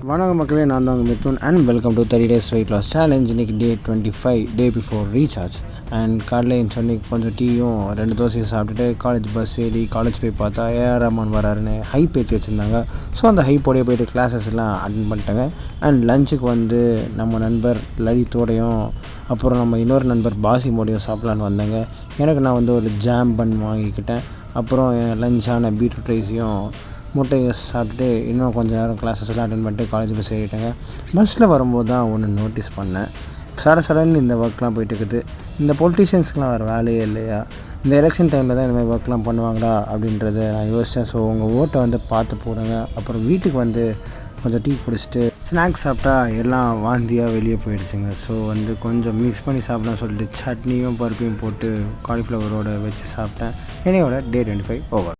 வணக்கம் மக்களே, நான் தான் Mithun and welcome to 30 days weight loss challenge. இன்றைக்கி டே 25, டே பிஃபோர் ரீசார்ஜ். அண்ட் காலையில் சொன்னி கொஞ்சம் டீயும் 2 தோசையும் சாப்பிட்டுட்டு காலேஜ் பஸ் ஏறி காலேஜ் போய் பார்த்தா ஏஆர் ரஹ்மான் வராருன்னு ஹைப் ஏற்றி வச்சுருந்தாங்க. ஸோ அந்த ஹைப்போடையே போய்ட்டு கிளாஸஸ் எல்லாம் அட்டன் பண்ணிட்டாங்க. அண்ட் லஞ்சுக்கு வந்து நம்ம நண்பர் லலித்தோடையும் அப்புறம் நம்ம இன்னொரு நண்பர் பாசிமோடையும் சாப்பிட்லான்னு வந்தாங்க. எனக்கு நான் வந்து ஒரு ஜாம் பன் வாங்கிக்கிட்டேன். அப்புறம் என் லஞ்சான பீட்ரூட் ரைஸையும் முட்டையை சாப்பிட்டுட்டு இன்னும் கொஞ்சம் நேரம் கிளாஸஸ்லாம் அட்டன் பண்ணிட்டு காலேஜ் பஸ் ஏறிட்டாங்க. பஸ்ஸில் வரும்போது தான் ஒன்று நோட்டீஸ் பண்ணேன். சடன்னு இந்த ஒர்க்லாம் போயிட்டு இருக்குது. இந்த பொலிட்டீஷியன்ஸ்க்குலாம் வேறு வேலையே இல்லையா? இந்த எலெக்ஷன் டைமில் தான் இந்த மாதிரி ஒர்க்லாம் பண்ணுவாங்களா அப்படின்றத நான் யோசித்தேன். ஸோ உங்கள் ஓட்டை வந்து பார்த்து போடுங்க. அப்புறம் வீட்டுக்கு வந்து கொஞ்சம் டீ குடிச்சிட்டு ஸ்நாக்ஸ் சாப்பிட்டா எல்லாம் வாந்தியாக வெளியே போயிடுச்சுங்க. ஸோ வந்து கொஞ்சம் மிக்ஸ் பண்ணி சாப்பிட்லான்னு சொல்லிட்டு சட்னியும் பருப்பையும் போட்டு காலிஃப்ளவரோடு வச்சு சாப்பிட்டேன். என்னையோட டே 25 ஓவர்.